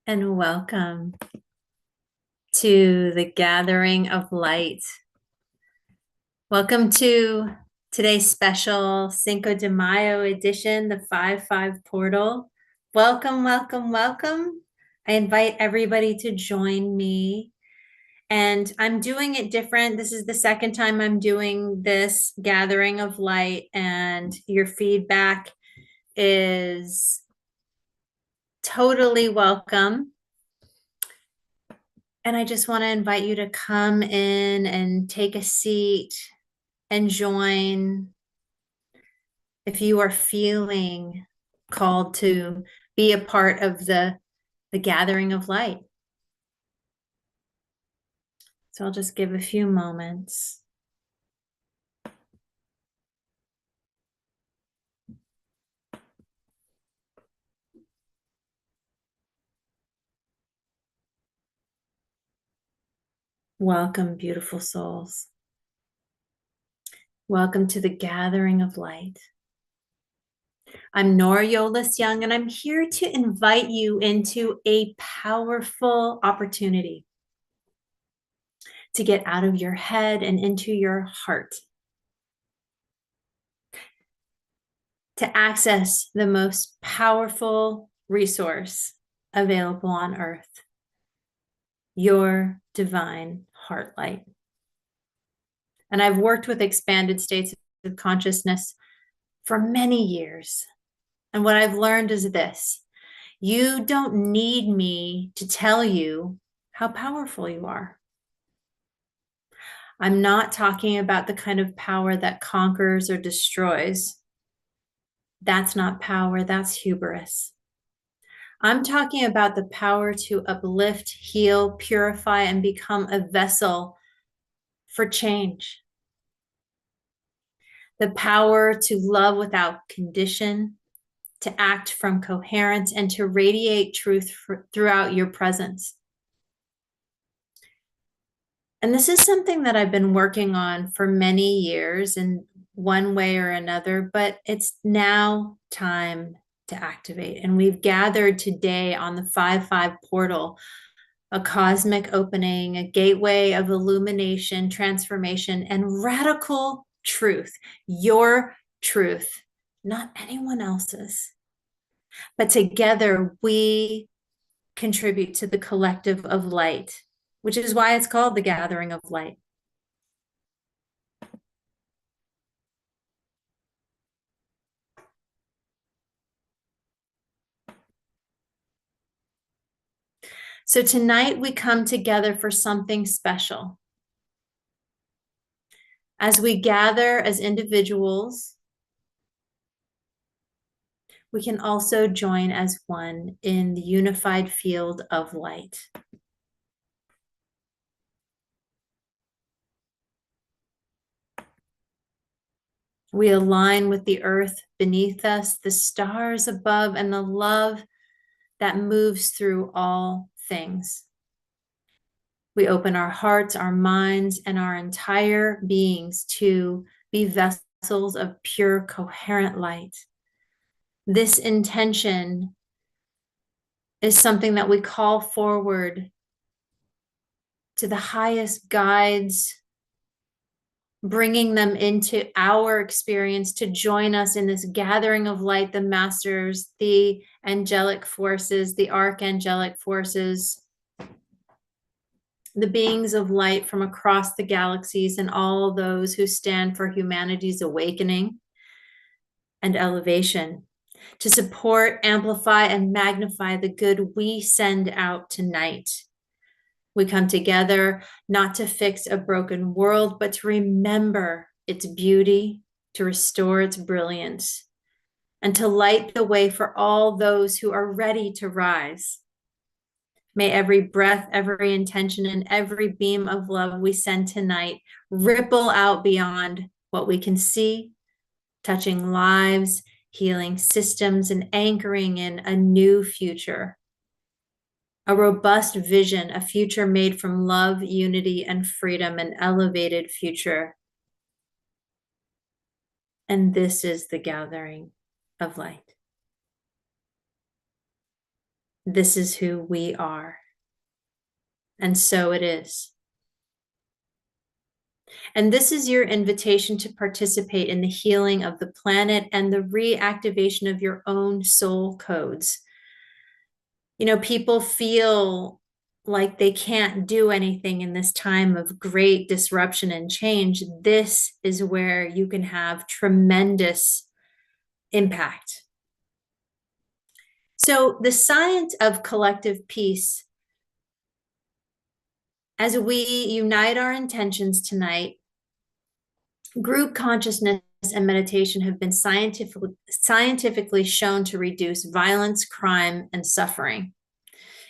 and welcome to the gathering of light. Welcome to today's special Cinco de Mayo edition, the 5-5 portal. Welcome, welcome, welcome. I invite everybody to join me. And I'm doing it different. This is the second time I'm doing this gathering of light, and your feedback is totally welcome. And I just want to invite you to come in and take a seat and join if you are feeling called to be a part of the gathering of light. So I'll just give a few moments. Welcome, beautiful souls. Welcome to the gathering of light. I'm Nora Yolis Young, and I'm here to invite you into a powerful opportunity to get out of your head and into your heart, to access the most powerful resource available on earth, your divine heart light. And I've worked with expanded states of consciousness for many years. And what I've learned is this: you don't need me to tell you how powerful you are. I'm not talking about the kind of power that conquers or destroys. That's not power, that's hubris. I'm talking about the power to uplift, heal, purify, and become a vessel for change. The power to love without condition, to act from coherence, and to radiate truth throughout your presence. And this is something that I've been working on for many years in one way or another, but it's now time to activate. And we've gathered today on the 5-5 portal, a cosmic opening, a gateway of illumination, transformation, and radical truth. Your truth, not anyone else's. But together we contribute to the collective of light, which is why it's called the gathering of light. So tonight we come together for something special. As we gather as individuals, we can also join as one in the unified field of light. We align with the earth beneath us, the stars above, and the love that moves through all things. We open our hearts, our minds, and our entire beings to be vessels of pure, coherent light. This intention is something that we call forward to the highest guides, bringing them into our experience to join us in this gathering of light, the masters, the angelic forces, the archangelic forces, the beings of light from across the galaxies, and all those who stand for humanity's awakening and elevation, to support, amplify, and magnify the good we send out tonight. We come together not to fix a broken world, but to remember its beauty, to restore its brilliance, and to light the way for all those who are ready to rise. May every breath, every intention, and every beam of love we send tonight ripple out beyond what we can see, touching lives, healing systems, and anchoring in a new future. A robust vision, a future made from love, unity, and freedom, an elevated future. And this is the gathering of light. This is who we are. And so it is. And this is your invitation to participate in the healing of the planet and the reactivation of your own soul codes. You know, people feel like they can't do anything in this time of great disruption and change. This is where you can have tremendous impact. So, the science of collective peace, as we unite our intentions tonight, group consciousness and meditation have been scientifically shown to reduce violence, crime, and suffering.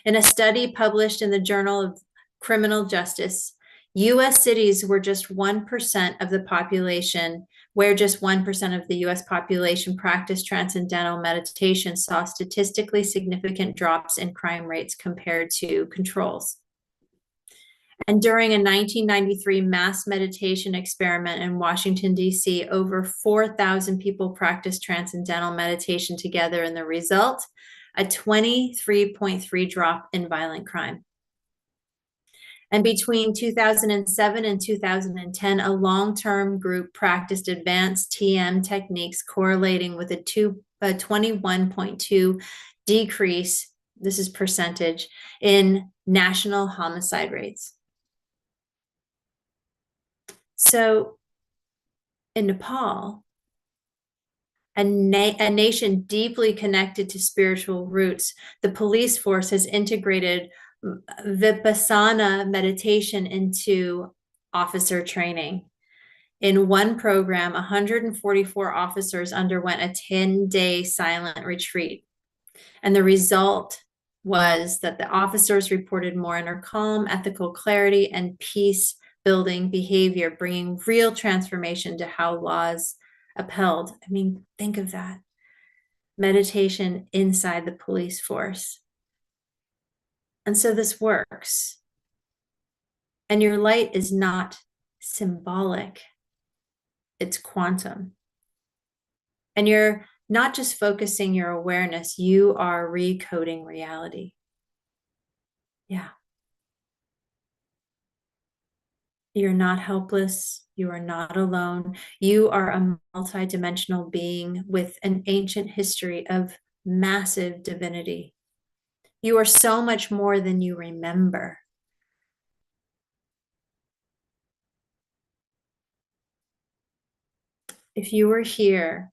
In a study published in the Journal of Criminal Justice, US cities were just 1% of the population, where just 1% of the US population practiced transcendental meditation, saw statistically significant drops in crime rates compared to controls. And during a 1993 mass meditation experiment in Washington, D.C., over 4,000 people practiced transcendental meditation together, and the result, a 23.3 drop in violent crime. And between 2007 and 2010, a long-term group practiced advanced TM techniques correlating with a 21.2 decrease, this is percentage, in national homicide rates. So in Nepal, a nation deeply connected to spiritual roots, the police force has integrated Vipassana meditation into officer training. In one program, 144 officers underwent a 10-day silent retreat. And the result was that the officers reported more inner calm, ethical clarity, and peace-building behavior, bringing real transformation to how laws upheld. I mean, think of that. Meditation inside the police force. And so this works. And your light is not symbolic, it's quantum. And you're not just focusing your awareness, you are recoding reality. Yeah. You're not helpless. You are not alone. You are a multidimensional being with an ancient history of massive divinity. You are so much more than you remember. If you were here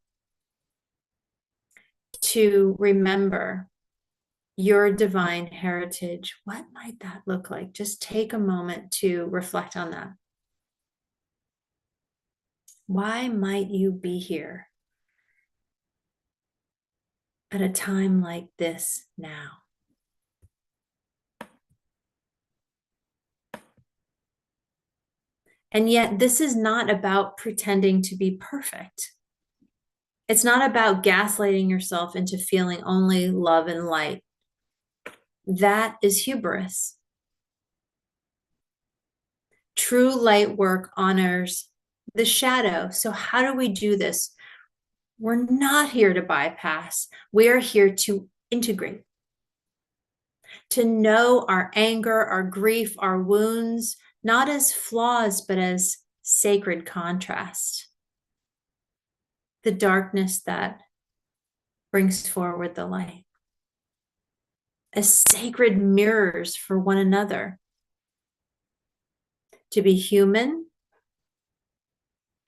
to remember your divine heritage, what might that look like? Just take a moment to reflect on that. Why might you be here at a time like this now? And yet, this is not about pretending to be perfect. It's not about gaslighting yourself into feeling only love and light. That is hubris. True light work honors the shadow. So, how do we do this? We're not here to bypass. We are here to integrate, to know our anger, our grief, our wounds, not as flaws, but as sacred contrast. The darkness that brings forward the light, as sacred mirrors for one another. To be human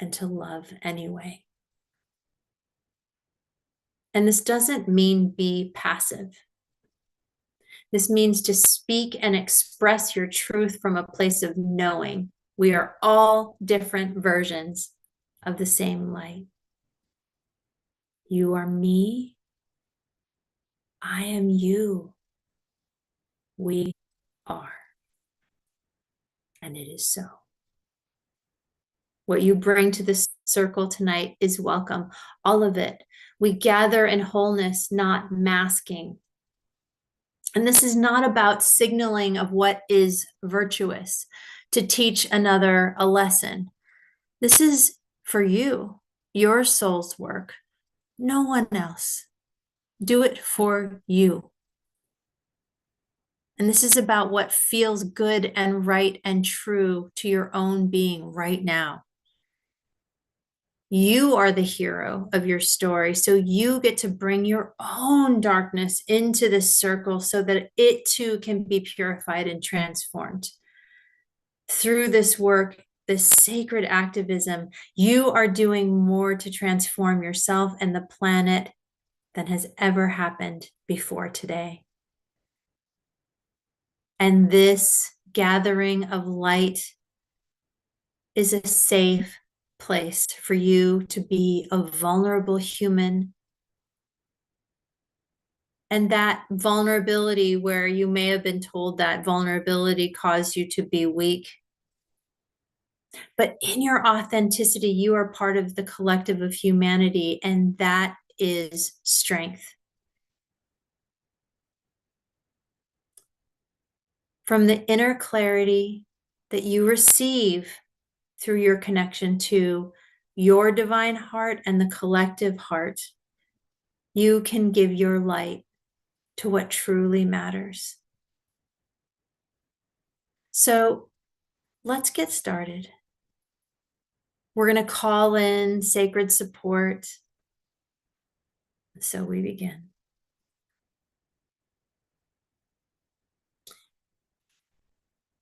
and to love anyway. And this doesn't mean be passive. This means to speak and express your truth from a place of knowing. We are all different versions of the same light. You are me. I am you. We are. And it is so. What you bring to this circle tonight is welcome. All of it. We gather in wholeness, not masking. And this is not about signaling of what is virtuous to teach another a lesson. This is for you, your soul's work, no one else. Do it for you. And this is about what feels good and right and true to your own being right now. You are the hero of your story. So you get to bring your own darkness into this circle so that it too can be purified and transformed. Through this work, this sacred activism, you are doing more to transform yourself and the planet than has ever happened before today. And this gathering of light is a safe place for you to be a vulnerable human. And that vulnerability, where you may have been told that vulnerability caused you to be weak, but in your authenticity, you are part of the collective of humanity, and that is strength. From the inner clarity that you receive through your connection to your divine heart and the collective heart, you can give your light to what truly matters. So let's get started. We're going to call in sacred support. So we begin.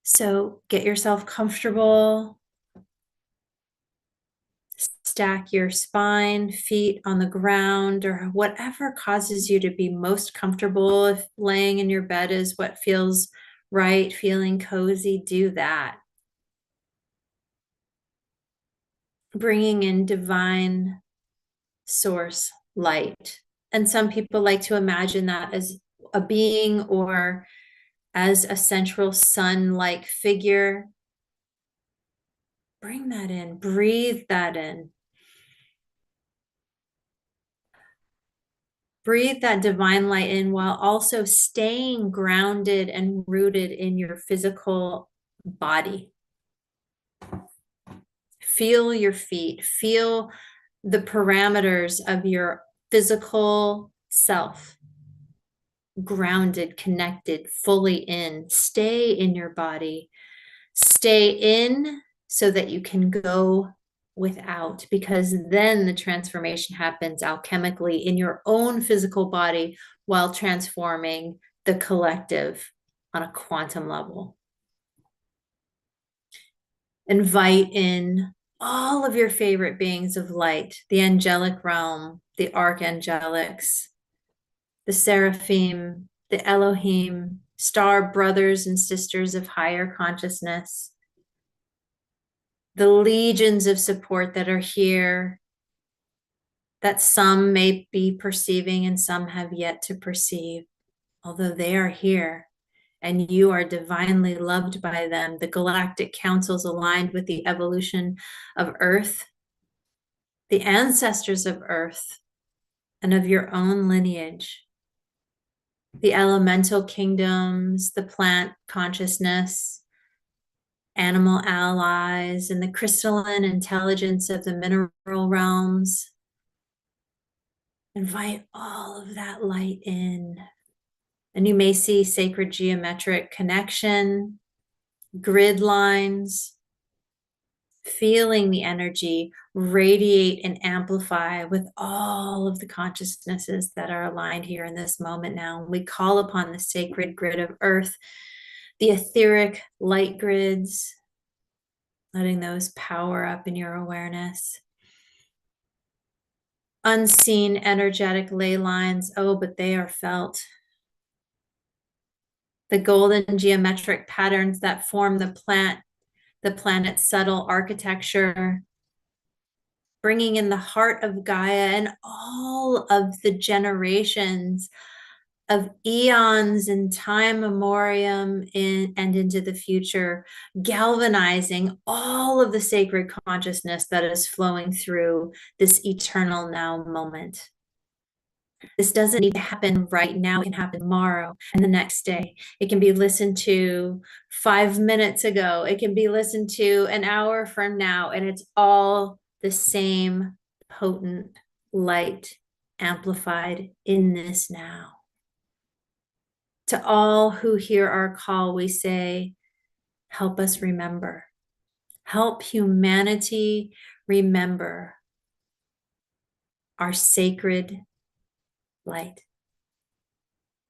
So get yourself comfortable. Stack your spine, feet on the ground, or whatever causes you to be most comfortable. If laying in your bed is what feels right, feeling cozy, do that. Bringing in divine source light. And some people like to imagine that as a being or as a central sun-like figure. Bring that in, breathe that in. Breathe that divine light in while also staying grounded and rooted in your physical body. Feel your feet, feel the parameters of your physical self. Grounded, connected, fully in. Stay in your body. Stay in so that you can go without, because then the transformation happens alchemically in your own physical body while transforming the collective on a quantum level. Invite in all of your favorite beings of light, the angelic realm, the archangelics, the seraphim, the Elohim, star brothers and sisters of higher consciousness, the legions of support that are here, that some may be perceiving and some have yet to perceive, although they are here and you are divinely loved by them. The galactic councils aligned with the evolution of Earth, the ancestors of Earth, and of your own lineage, the elemental kingdoms, the plant consciousness, animal allies, and the crystalline intelligence of the mineral realms. Invite all of that light in. And you may see sacred geometric connection, grid lines, feeling the energy radiate and amplify with all of the consciousnesses that are aligned here in this moment now. We call upon the sacred grid of Earth, the etheric light grids, letting those power up in your awareness. Unseen energetic ley lines, oh, but they are felt. The golden geometric patterns that form the planet's subtle architecture, bringing in the heart of Gaia and all of the generations of eons in time memoriam and into the future, galvanizing all of the sacred consciousness that is flowing through this eternal now moment. This doesn't need to happen right now. It can happen tomorrow and the next day. It can be listened to 5 minutes ago. It can be listened to an hour from now. And it's all the same potent light amplified in this now. To all who hear our call, we say, help us remember. Help humanity remember our sacred light.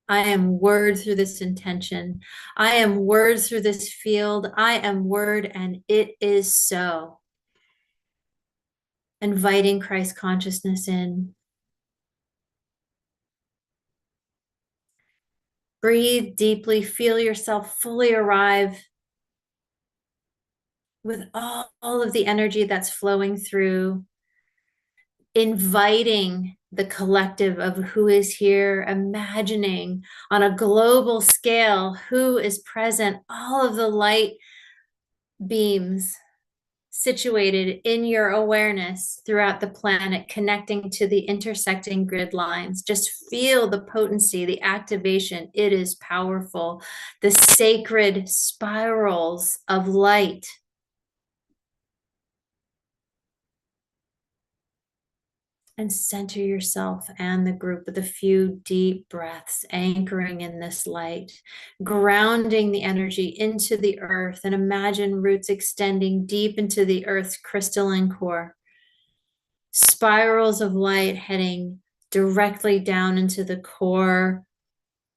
I am word through this intention. I am word through this field. I am word, and it is so. Inviting Christ consciousness in. Breathe deeply, feel yourself fully arrive with all of the energy that's flowing through, inviting the collective of who is here, imagining on a global scale who is present, all of the light beams situated in your awareness throughout the planet, connecting to the intersecting grid lines. Just feel the potency, the activation. It is powerful. The sacred spirals of light. And center yourself and the group with a few deep breaths, anchoring in this light, grounding the energy into the earth, and imagine roots extending deep into the earth's crystalline core. Spirals of light heading directly down into the core,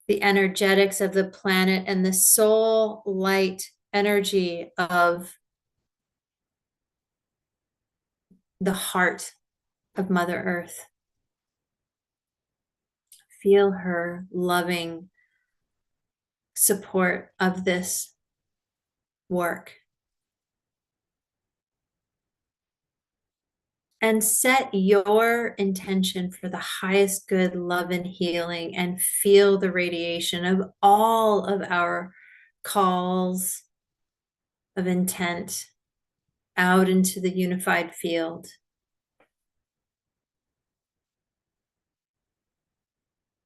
the energetics of the planet, and the soul light energy of the heart of Mother Earth. Feel her loving support of this work. And set your intention for the highest good, love, and healing, and feel the radiation of all of our calls of intent out into the unified field.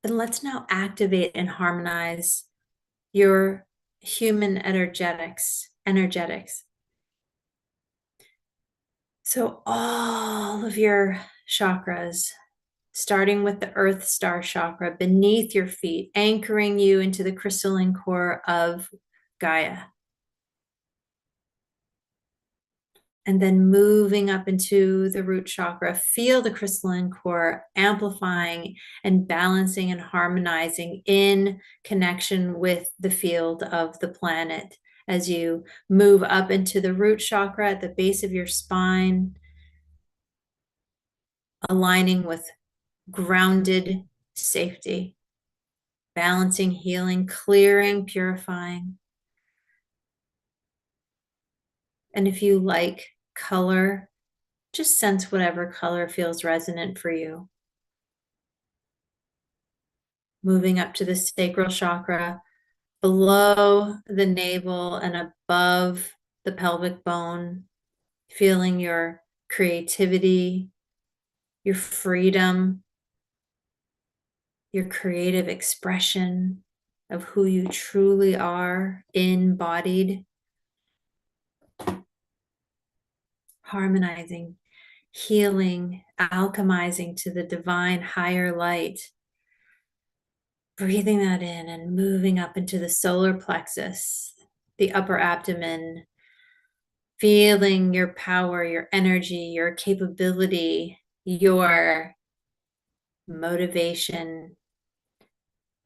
And let's now activate and harmonize your human energetics. So all of your chakras, starting with the Earth Star chakra beneath your feet, anchoring you into the crystalline core of Gaia. And then moving up into the root chakra, feel the crystalline core amplifying and balancing and harmonizing in connection with the field of the planet. As you move up into the root chakra at the base of your spine, aligning with grounded safety, balancing, healing, clearing, purifying. And if you like color, just sense whatever color feels resonant for you. Moving up to the sacral chakra, below the navel and above the pelvic bone, feeling your creativity, your freedom, your creative expression of who you truly are, embodied, harmonizing, healing, alchemizing to the divine higher light. Breathing that in and moving up into the solar plexus, the upper abdomen, feeling your power, your energy, your capability, your motivation,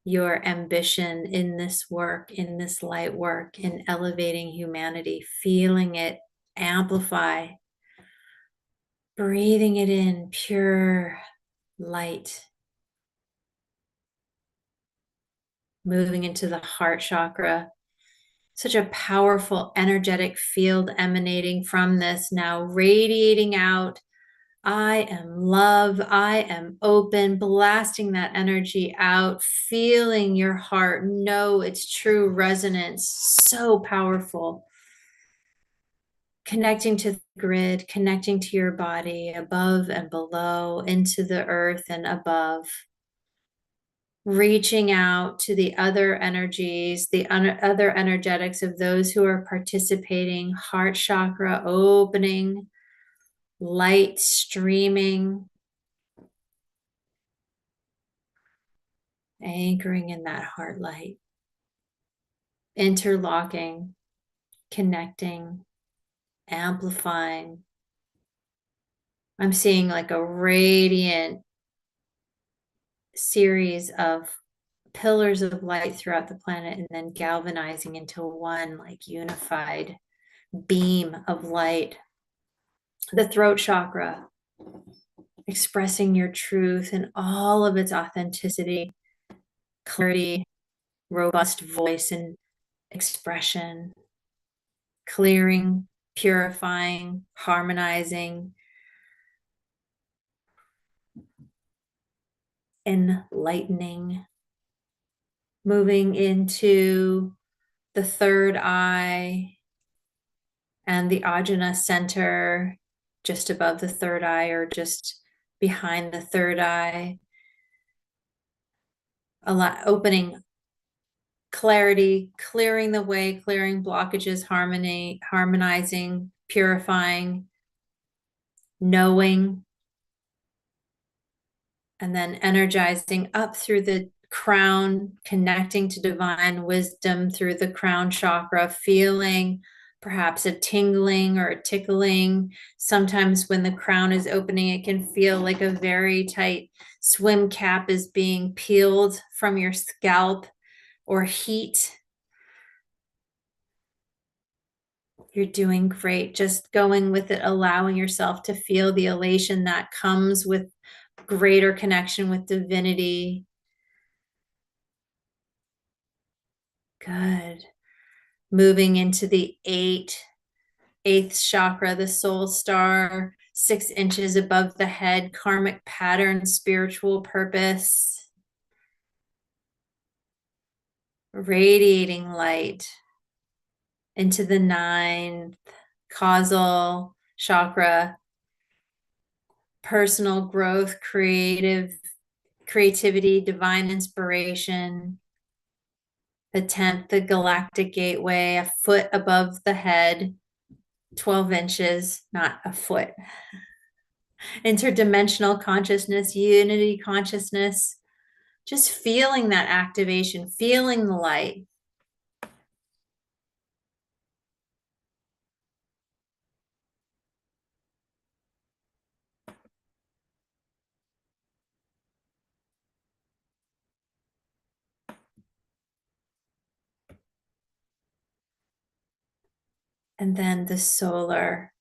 your ambition in this work, in this light work, in elevating humanity, feeling it amplify, breathing it in, pure light. Moving into the heart chakra, such a powerful energetic field emanating from this, now radiating out. I am love. I am open, blasting that energy out, feeling your heart know its true resonance. So powerful. Connecting to the grid, connecting to your body above and below, into the earth and above. Reaching out to the other energies, the other energetics of those who are participating, heart chakra opening, light streaming, anchoring in that heart light. interlocking, connecting, amplifying. I'm seeing like a radiant series of pillars of light throughout the planet and then galvanizing into one like unified beam of light. The throat chakra, expressing your truth in all of its authenticity, clarity, robust voice and expression, clearing, purifying, harmonizing, enlightening, moving into the third eye and the ajna center, just above the third eye or just behind the third eye. Opening clarity, clearing the way, clearing blockages, harmony, harmonizing, purifying, knowing, and then energizing up through the crown, connecting to divine wisdom through the crown chakra, feeling perhaps a tingling or a tickling. Sometimes when the crown is opening, it can feel like a very tight swim cap is being peeled from your scalp, or heat. You're doing great. Just going with it, allowing yourself to feel the elation that comes with greater connection with divinity. Good. Moving into the eighth chakra, the soul star, 6 inches above the head, karmic pattern, spiritual purpose. Radiating light into the 9th causal chakra, personal growth, creativity, divine inspiration. The 10th, the galactic gateway, a foot above the head, 12 inches, not a foot. Interdimensional consciousness, unity consciousness, just feeling that activation, feeling the light. And then the solar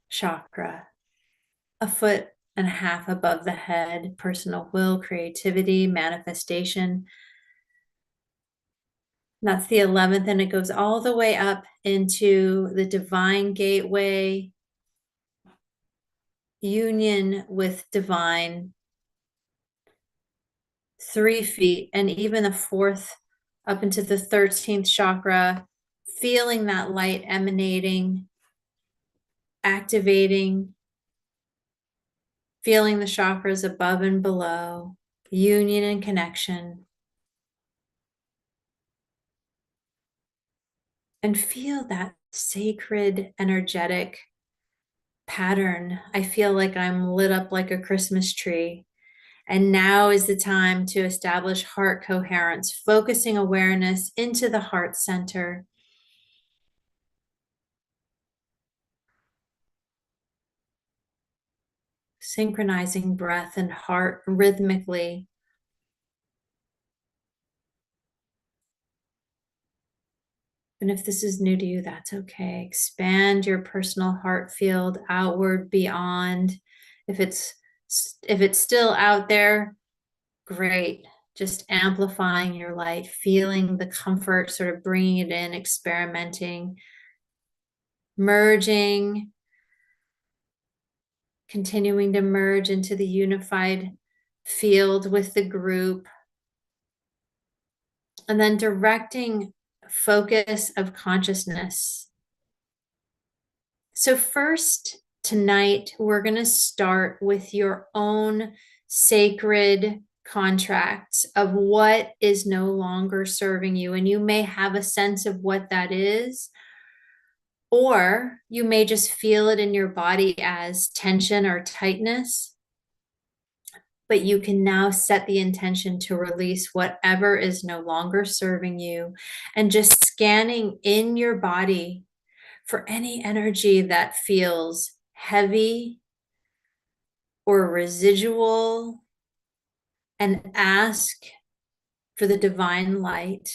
chakra, a foot and a half above the head, personal will, creativity, manifestation. That's the 11th, and it goes all the way up into the divine gateway, union with divine, 3 feet, and even the 4th up into the 13th chakra, feeling that light emanating, activating, feeling the chakras above and below, union and connection. And feel that sacred, energetic pattern. I feel like I'm lit up like a Christmas tree. And now is the time to establish heart coherence, focusing awareness into the heart center. Synchronizing breath and heart rhythmically. And if this is new to you, that's okay. Expand your personal heart field outward, beyond. If it's still out there, great. Just amplifying your light, feeling the comfort, sort of bringing it in, experimenting, merging, continuing to merge into the unified field with the group, and then directing focus of consciousness. So first, tonight, we're going to start with your own sacred contracts of what is no longer serving you. And you may have a sense of what that is, or you may just feel it in your body as tension or tightness. but you can now set the intention to release whatever is no longer serving you, and just scanning in your body for any energy that feels heavy or residual, and ask for the divine light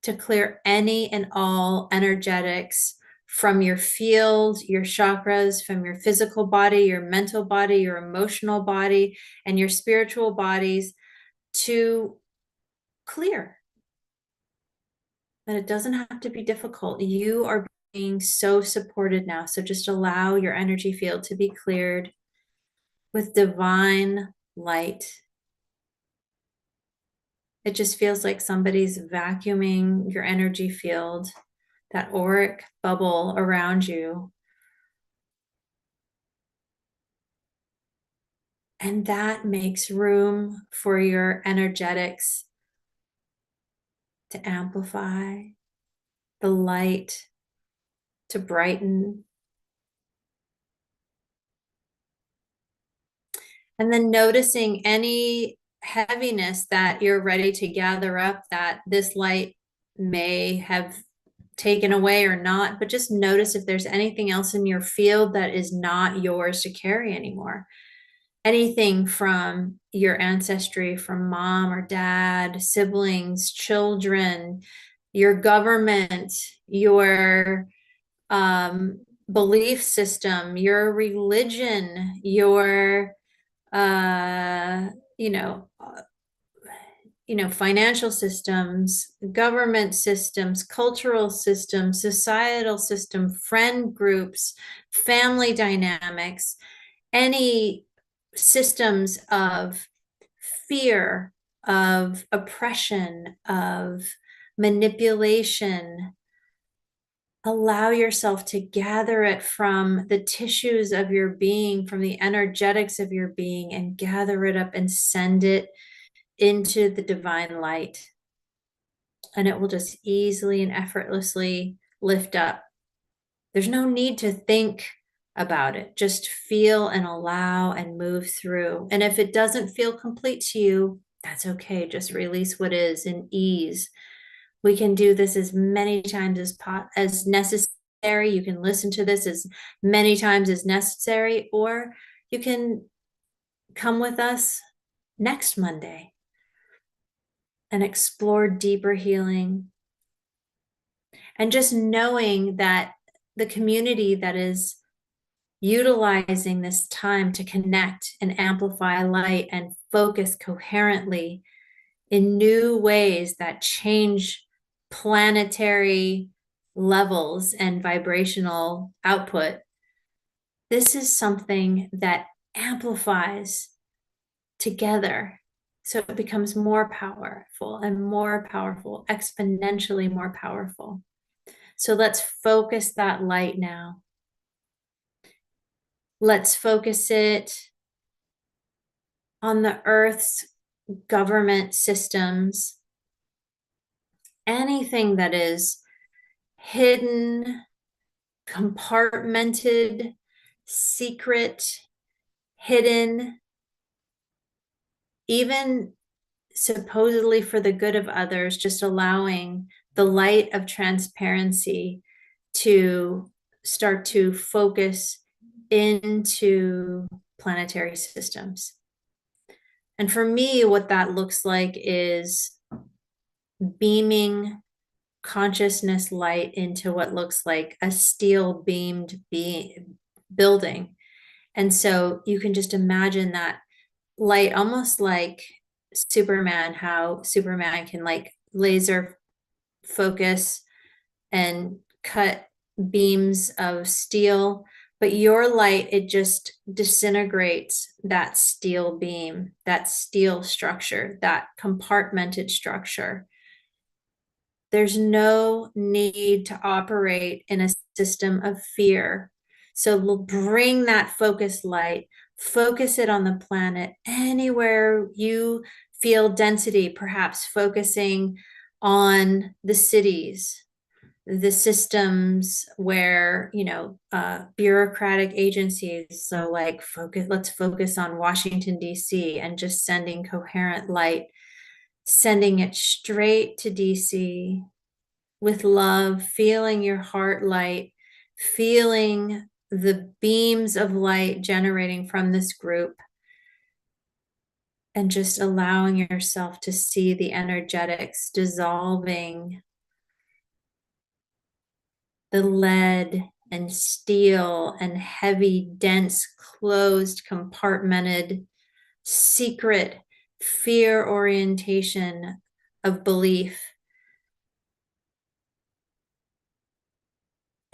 to clear any and all energetics from your field, your chakras, from your physical body, your mental body, your emotional body, and your spiritual bodies, to clear. And it doesn't have to be difficult. You are being so supported now. So just allow your energy field to be cleared with divine light. It just feels like somebody's vacuuming your energy field, that auric bubble around you. And that makes room for your energetics to amplify, the light to brighten. And then noticing any heaviness that you're ready to gather up, that this light may have taken away or not, but just notice if there's anything else in your field that is not yours to carry anymore. Anything from your ancestry, from mom or dad, siblings, children, your government, your belief system, your religion, your uh, you know, financial systems, government systems, cultural systems, societal system, friend groups, family dynamics, any systems of fear, of oppression, of manipulation. Allow yourself to gather it from the tissues of your being, from the energetics of your being, and gather it up and send it into the divine light. And it will just easily and effortlessly lift up. There's no need to think about it. Just feel and allow and move through. And if it doesn't feel complete to you, that's okay. Just release what is in ease. We can do this as many times as necessary. You can listen to this as many times as necessary, or you can come with us next Monday and explore deeper healing. And just knowing that the community that is utilizing this time to connect and amplify light and focus coherently in new ways that change planetary levels and vibrational output, this is something that amplifies together. So it becomes more powerful and more powerful, exponentially more powerful. So let's focus that light now. Let's focus it on the Earth's government systems, anything that is hidden, compartmented, secret, hidden, even supposedly for the good of others, just allowing the light of transparency to start to focus into planetary systems. And for me, what that looks like is beaming consciousness light into what looks like a steel beamed building. And so you can just imagine that light, almost like Superman, how Superman can like laser focus and cut beams of steel, but your light, it just disintegrates that steel beam, that steel structure, that compartmented structure. There's no need to operate in a system of fear. So we'll bring that focus light, focus it on the planet, anywhere you feel density, perhaps focusing on the cities, the systems where, bureaucratic agencies, so like let's focus on Washington DC and just sending coherent light, sending it straight to DC with love, feeling your heart light, feeling the beams of light generating from this group, and just allowing yourself to see the energetics dissolving the lead and steel and heavy, dense, closed, compartmented, secret fear orientation of belief.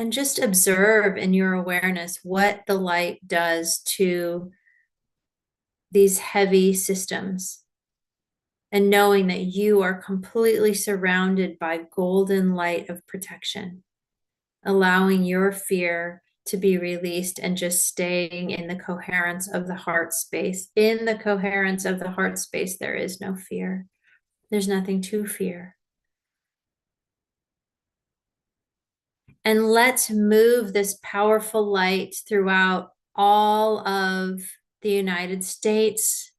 And just observe in your awareness what the light does to these heavy systems. And knowing that you are completely surrounded by golden light of protection, allowing your fear to be released and just staying in the coherence of the heart space. In the coherence of the heart space, there is no fear. There's nothing to fear. And let's move this powerful light throughout all of the United States,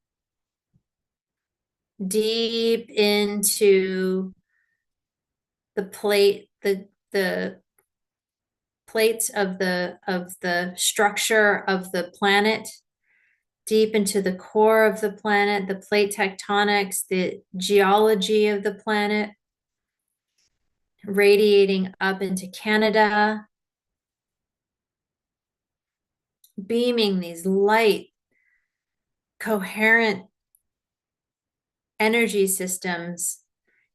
deep into the plates of the structure of the planet, deep into the core of the planet, the plate tectonics, the geology of the planet, radiating up into Canada, beaming these light, coherent energy systems.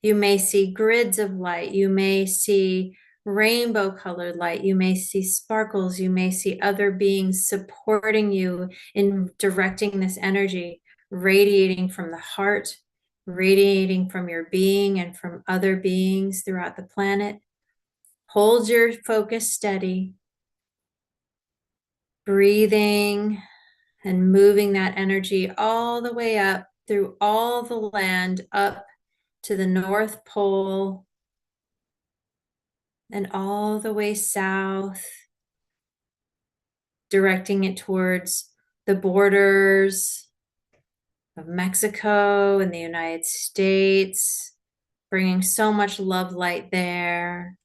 You may see grids of light. You may see rainbow colored light. You may see sparkles. You may see other beings supporting you in directing this energy, radiating from the heart, radiating from your being and from other beings throughout the planet. Hold your focus steady, breathing and moving that energy all the way up through all the land, up to the North Pole and all the way south, directing it towards the borders of Mexico and the United States, bringing so much love light there.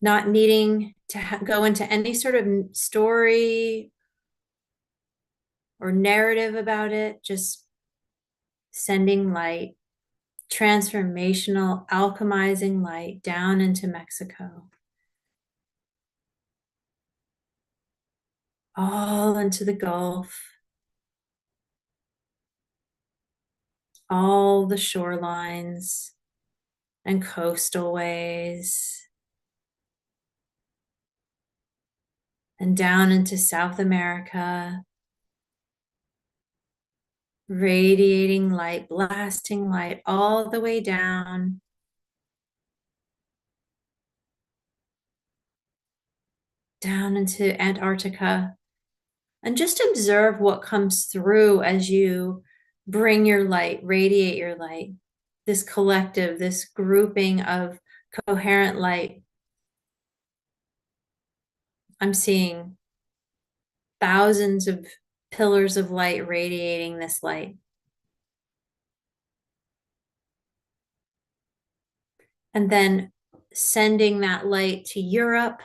Not needing to go into any sort of story or narrative about it, just sending light, transformational, alchemizing light down into Mexico, all into the Gulf, all the shorelines and coastal ways, and down into South America, radiating light, blasting light all the way down into Antarctica. And just observe what comes through as you bring your light, radiate your light, this collective, this grouping of coherent light. I'm seeing thousands of pillars of light radiating this light. And then sending that light to Europe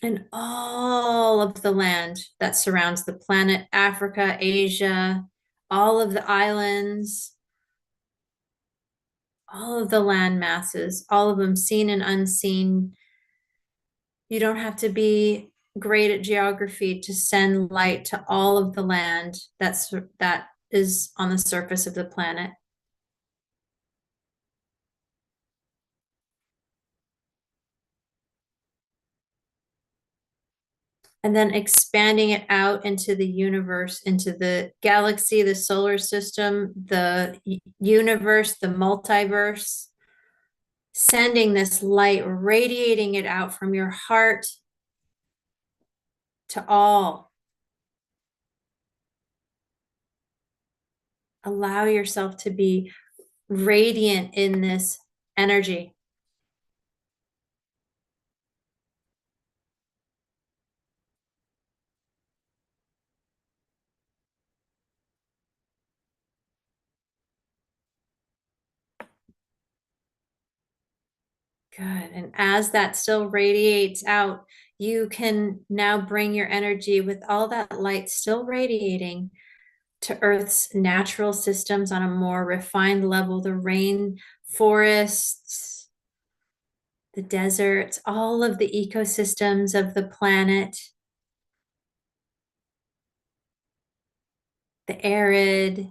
and all of the land that surrounds the planet, Africa, Asia, all of the islands, all of the land masses, all of them seen and unseen. You don't have to be great at geography to send light to all of the land that is on the surface of the planet. And then expanding it out into the universe, into the galaxy, the solar system, the universe, the multiverse, sending this light, radiating it out from your heart to all. Allow yourself to be radiant in this energy. Good. And as that still radiates out, you can now bring your energy with all that light still radiating to Earth's natural systems on a more refined level, the rain forests, the deserts, all of the ecosystems of the planet, the arid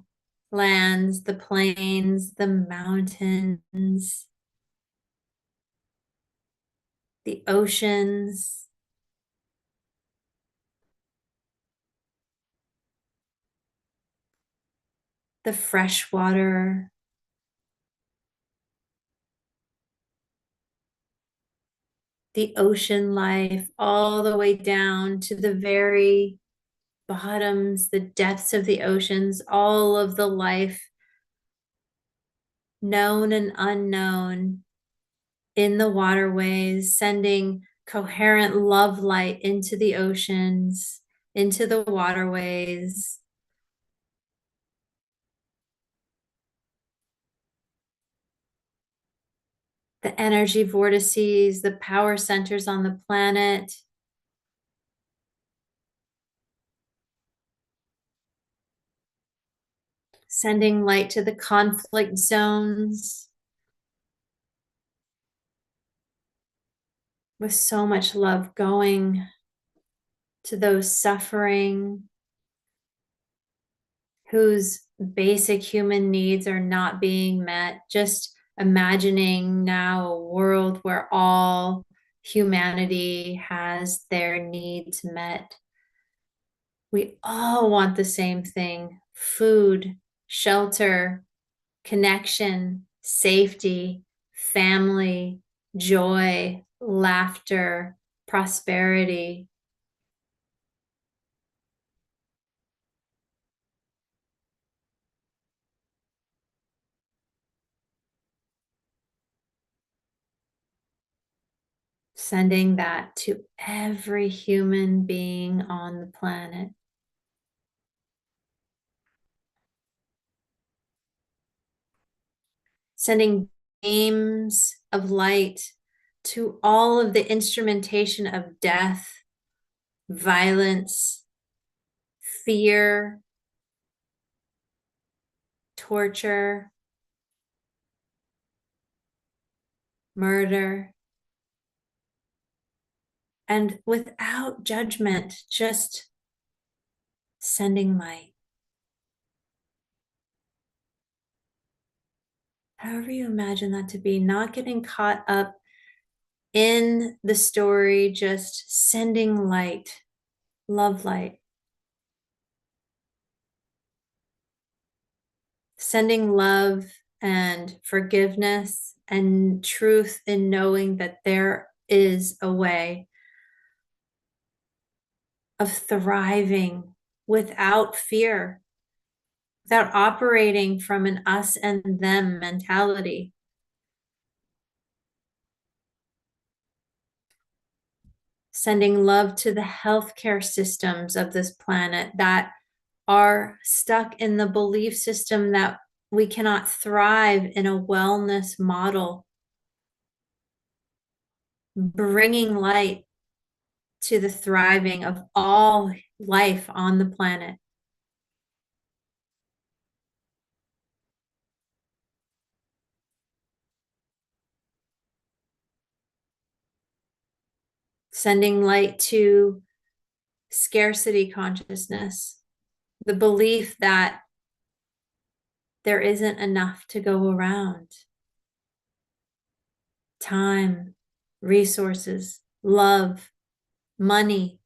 lands, the plains, the mountains, the oceans, the fresh water, the ocean life, all the way down to the very bottoms, the depths of the oceans, all of the life, known and unknown, in the waterways, sending coherent love light into the oceans, into the waterways. The energy vortices, the power centers on the planet, sending light to the conflict zones with so much love going to those suffering, whose basic human needs are not being met. Just imagining now a world where all humanity has their needs met. We all want the same thing: food, shelter, connection, safety, family, joy, laughter, prosperity. Sending that to every human being on the planet. Sending beams of light to all of the instrumentation of death, violence, fear, torture, murder, and without judgment, just sending light. However you imagine that to be, not getting caught up in the story, just sending light, love light. Sending love and forgiveness and truth in knowing that there is a way of thriving without fear, without operating from an us and them mentality. Sending love to the healthcare systems of this planet that are stuck in the belief system that we cannot thrive in a wellness model. Bringing light to the thriving of all life on the planet. Sending light to scarcity consciousness, the belief that there isn't enough to go around. Time, resources, love, money,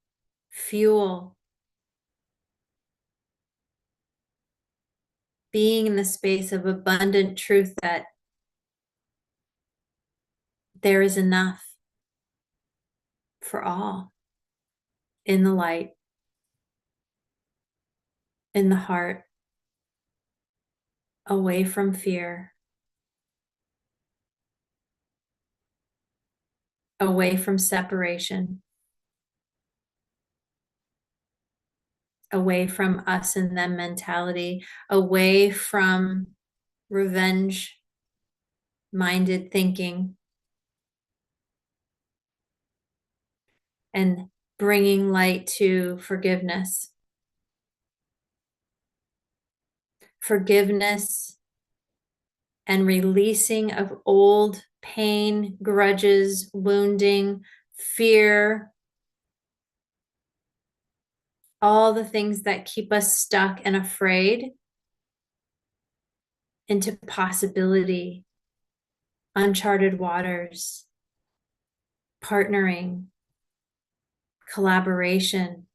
fuel. Being in the space of abundant truth that there is enough for all in the light, in the heart, away from fear, away from separation, away from us and them mentality, away from revenge minded thinking, and bringing light to forgiveness. Forgiveness and releasing of old pain, grudges, wounding, fear, all the things that keep us stuck and afraid, into possibility, uncharted waters, partnering, collaboration,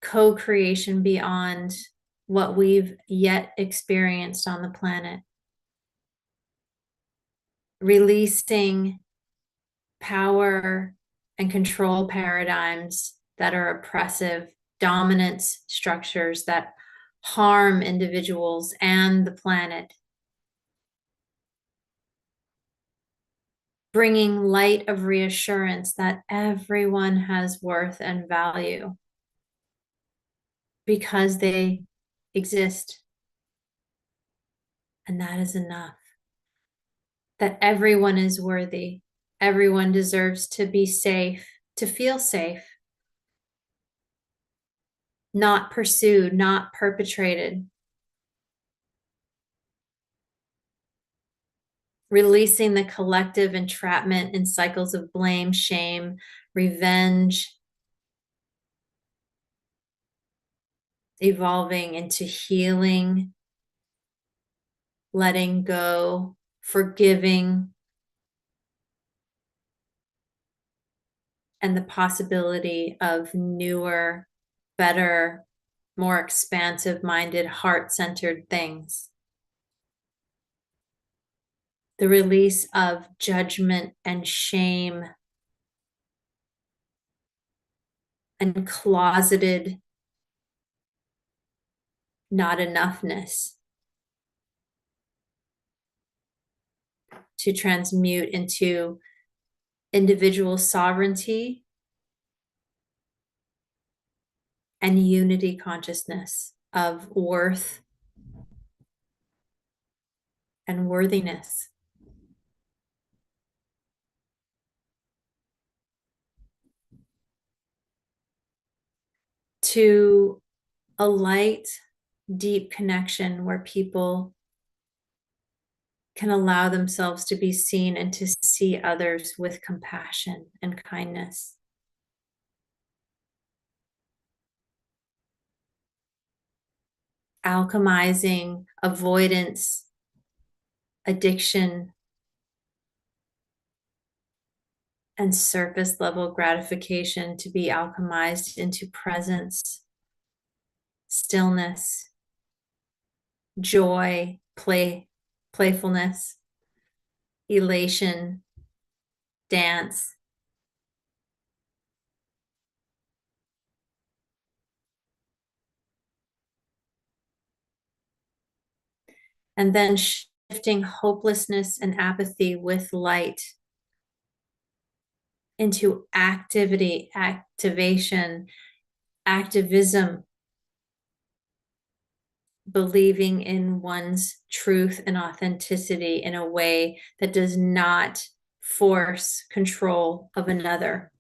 co-creation beyond what we've yet experienced on the planet. Releasing power and control paradigms that are oppressive, dominance structures that harm individuals and the planet. Bringing light of reassurance that everyone has worth and value because they exist. And that is enough. That everyone is worthy. Everyone deserves to be safe, to feel safe, not pursued, not perpetrated. Releasing the collective entrapment in cycles of blame, shame, revenge, evolving into healing, letting go, forgiving, and the possibility of newer, better, more expansive minded, heart centered things. The release of judgment and shame and closeted not enoughness to transmute into individual sovereignty and unity consciousness of worth and worthiness. To a light, deep connection where people can allow themselves to be seen and to see others with compassion and kindness. Alchemizing avoidance, addiction, and surface level gratification to be alchemized into presence, stillness, joy, playfulness, elation, dance. And then shifting hopelessness and apathy with light into activity, activation, activism, believing in one's truth and authenticity in a way that does not force control of another.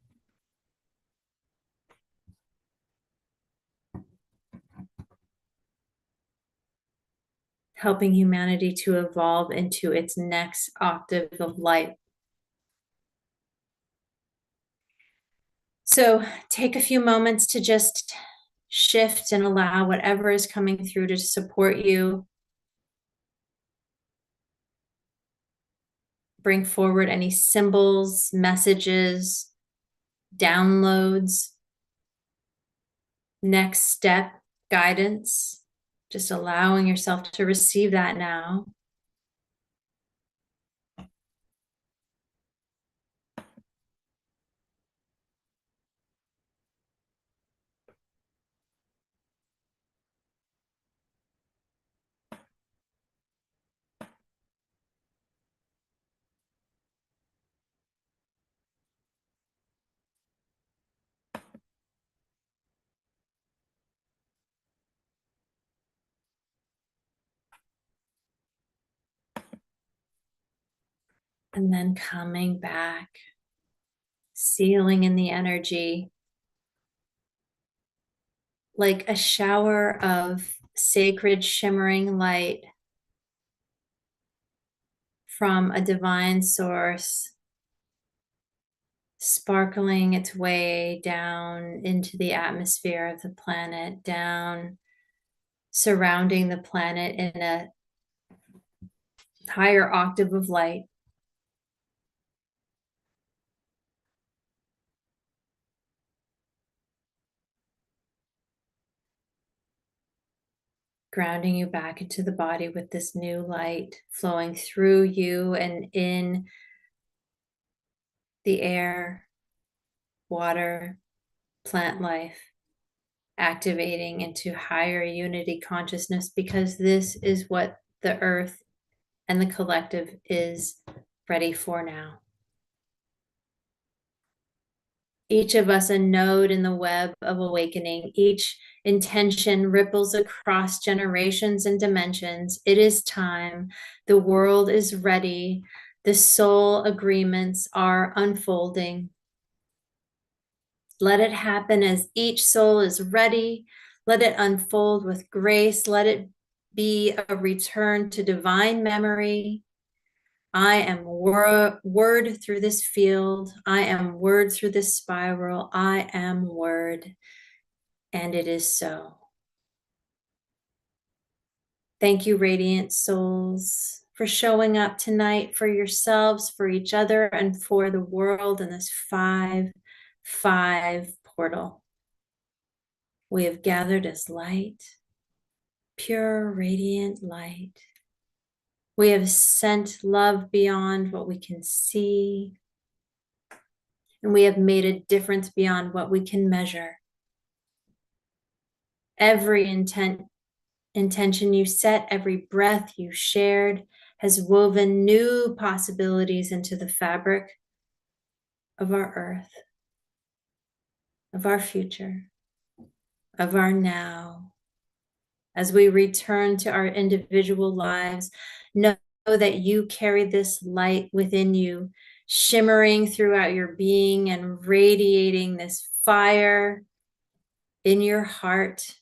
Helping humanity to evolve into its next octave of light. So take a few moments to just shift and allow whatever is coming through to support you. Bring forward any symbols, messages, downloads, next step guidance. Just allowing yourself to receive that now. And then coming back, sealing in the energy like a shower of sacred shimmering light from a divine source, sparkling its way down into the atmosphere of the planet, down, surrounding the planet in a higher octave of light. Grounding you back into the body with this new light flowing through you and in the air, water, plant life, activating into higher unity consciousness, because this is what the earth and the collective is ready for now. Each of us a node in the web of awakening. Each intention ripples across generations and dimensions. It is time. The world is ready. The soul agreements are unfolding. Let it happen as each soul is ready. Let it unfold with grace. Let it be a return to divine memory. I am word through this field. I am word through this spiral. I am word. And it is so. Thank you, radiant souls, for showing up tonight for yourselves, for each other, and for the world in this 5-5 portal. We have gathered as light, pure, radiant light. We have sent love beyond what we can see, and we have made a difference beyond what we can measure. Every intention you set, every breath you shared has woven new possibilities into the fabric of our earth, of our future, of our now. As we return to our individual lives, know that you carry this light within you, shimmering throughout your being and radiating this fire in your heart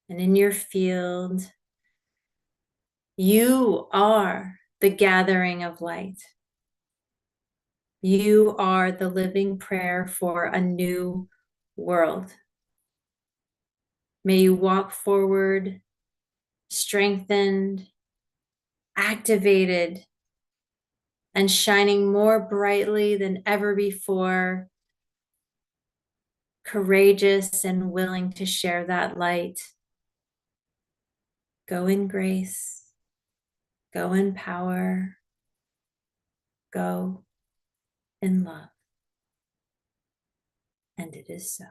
and in your field. You are the gathering of light. You are the living prayer for a new world. May you walk forward, strengthened, activated, and shining more brightly than ever before, courageous and willing to share that light. Go in grace, go in power, go in love. And it is so.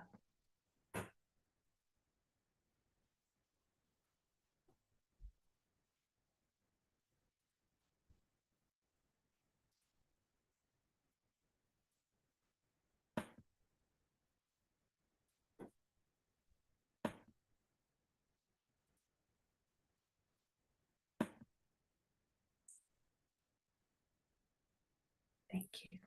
Thank you.